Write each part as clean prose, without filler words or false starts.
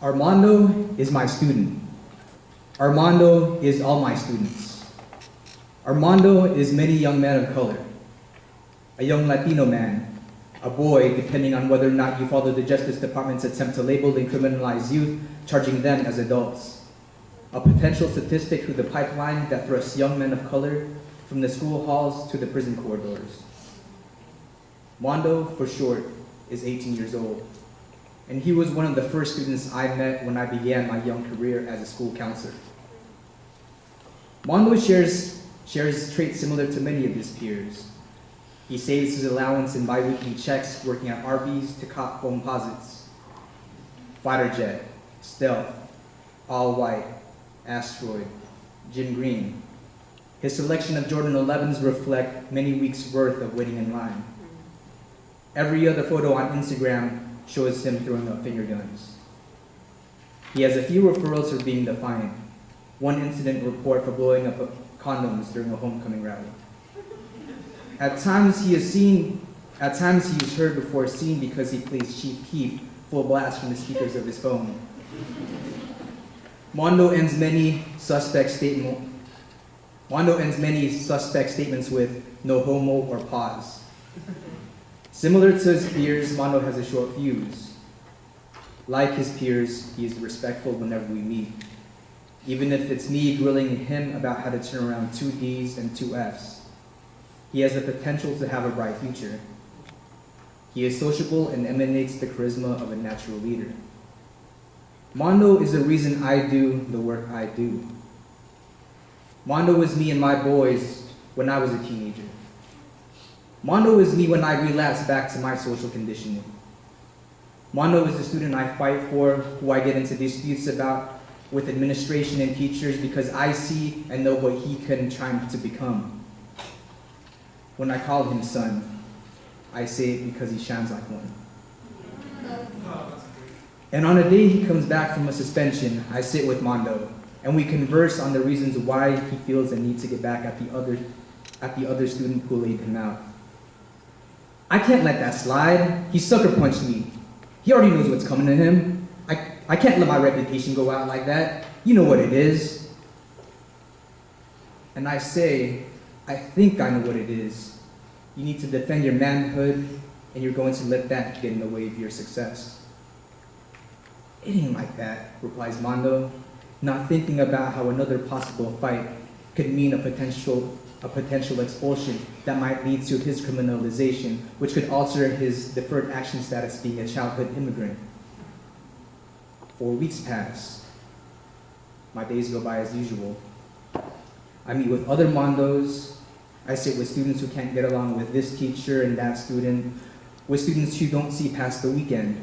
Armando is my student. Armando is all my students. Armando is many young men of color. A young Latino man, a boy, depending on whether or not you follow the Justice Department's attempt to label and criminalize youth, charging them as adults. A potential statistic through the pipeline that thrusts young men of color from the school halls to the prison corridors. Mondo, for short, is 18 years old, and he was one of the first students I met when I began my young career as a school counselor. Mondo shares traits similar to many of his peers. He saves his allowance in bi-weekly checks working at Arby's to cop composites. Fighter jet, stealth, all white, asteroid, gym green. His selection of Jordan 11s reflect many weeks' worth of waiting in line. Every other photo on Instagram shows him throwing up finger guns. He has a few referrals for being defiant. One incident report for blowing up condoms during a homecoming rally. At times he is heard before seen because he plays Chief Keef full blast from the speakers of his phone. Mondo ends many suspect statements with no homo or pause. Similar to his peers, Mondo has a short fuse. Like his peers, he is respectful whenever we meet, even if it's me grilling him about how to turn around 2 Ds and 2 Fs. He has the potential to have a bright future. He is sociable and emanates the charisma of a natural leader. Mondo is the reason I do the work I do. Mondo was me and my boys when I was a teenager. Mondo is me when I relapse back to my social conditioning. Mondo is the student I fight for, who I get into disputes about with administration and teachers because I see and know what he can try to become. When I call him son, I say it because he shines like one. And on a day he comes back from a suspension, I sit with Mondo, and we converse on the reasons why he feels the need to get back at the other student who laid him out. I can't let that slide. He sucker punched me. He already knows what's coming to him. I can't let my reputation go out like that. You know what it is. And I say, I think I know what it is. You need to defend your manhood, and you're going to let that get in the way of your success. It ain't like that, replies Mondo, not thinking about how another possible fight could mean a potential expulsion that might lead to his criminalization, which could alter his deferred action status being a childhood immigrant. 4 weeks pass. My days go by as usual. I meet with other Mondos. I sit with students who can't get along with this teacher and that student, with students who don't see past the weekend,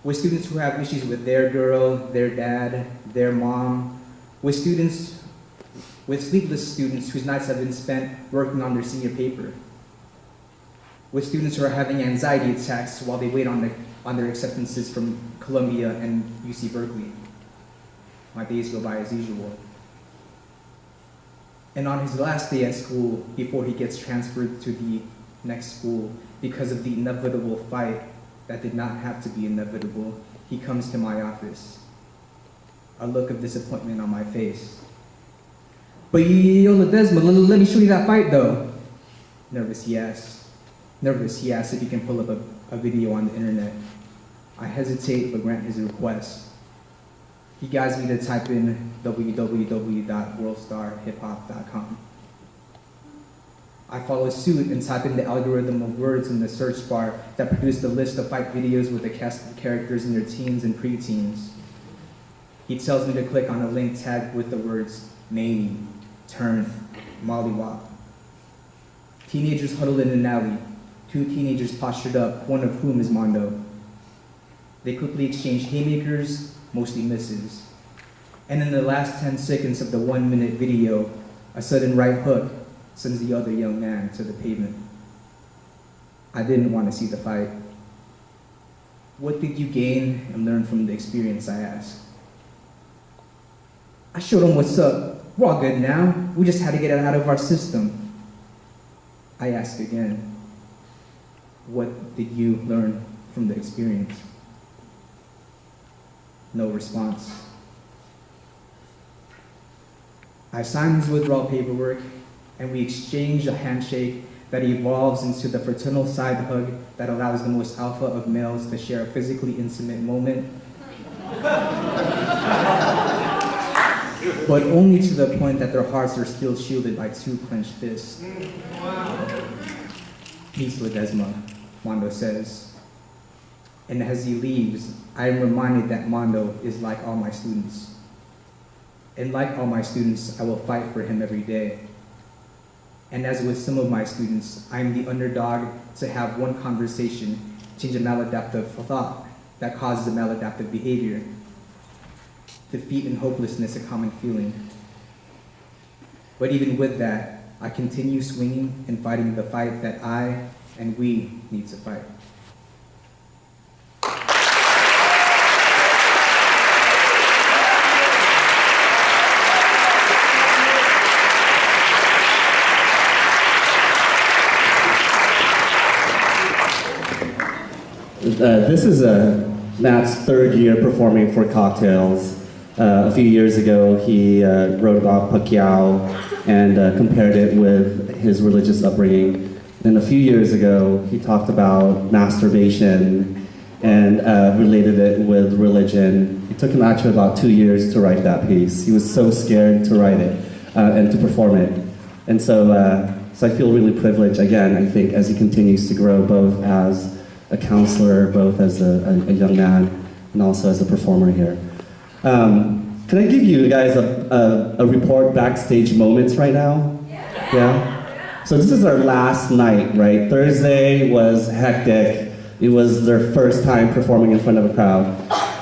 with students who have issues with their girl, their dad, their mom, with sleepless students whose nights have been spent working on their senior paper, with students who are having anxiety attacks while they wait on their acceptances from Columbia and UC Berkeley. My days go by as usual. And on his last day at school, before he gets transferred to the next school, because of the inevitable fight that did not have to be inevitable, he comes to my office, a look of disappointment on my face. But yo, Ledesma, let me show you that fight though. Nervous, he asks if he can pull up a video on the internet. I hesitate but grant his request. He guides me to type in www.worldstarhiphop.com. I follow suit and type in the algorithm of words in the search bar that produce the list of fight videos with the cast of characters in their teens and preteens. He tells me to click on a link tagged with the words Mamie, Turn, Mollywop. Teenagers huddled in an alley. 2 teenagers postured up, one of whom is Mondo. They quickly exchange haymakers, mostly misses. And in the last 10 seconds of the 1-minute video, a sudden right hook sends the other young man to the pavement. I didn't want to see the fight. What did you gain and learn from the experience, I asked. I showed him what's up. We're all good now. We just had to get it out of our system. I asked again, what did you learn from the experience? No response. I sign his withdrawal paperwork, and we exchange a handshake that evolves into the fraternal side hug that allows the most alpha of males to share a physically intimate moment, but only to the point that their hearts are still shielded by two clenched fists. Peace, Ledesma, Mondo says. And as he leaves, I am reminded that Mondo is like all my students. And like all my students, I will fight for him every day. And as with some of my students, I am the underdog to have one conversation change a maladaptive thought that causes a maladaptive behavior. Defeat and hopelessness a common feeling. But even with that, I continue swinging and fighting the fight that I and we need to fight. This is Matt's third year performing for Cocktales. A few years ago, he wrote about Pacquiao and compared it with his religious upbringing. And a few years ago, he talked about masturbation and related it with religion. It took him actually about 2 years to write that piece. He was so scared to write it and to perform it. And so I feel really privileged, again, I think, as he continues to grow both as a counselor, both as a young man, and also as a performer here. Can I give you guys a report backstage moments right now? Yeah? So this is our last night, right? Thursday was hectic. It was their first time performing in front of a crowd.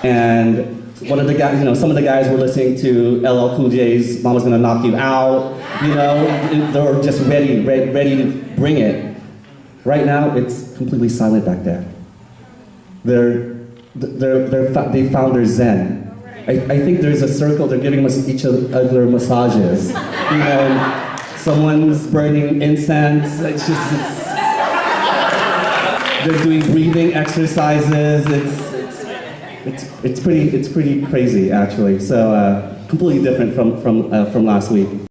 And one of the guys, some of the guys were listening to LL Cool J's Mama's Gonna Knock You Out. They were just ready to bring it. Right now, it's completely silent back there. They found their zen. I think there's a circle. They're giving each other massages. Someone's burning incense. They're doing breathing exercises. It's pretty crazy, actually. So completely different from last week.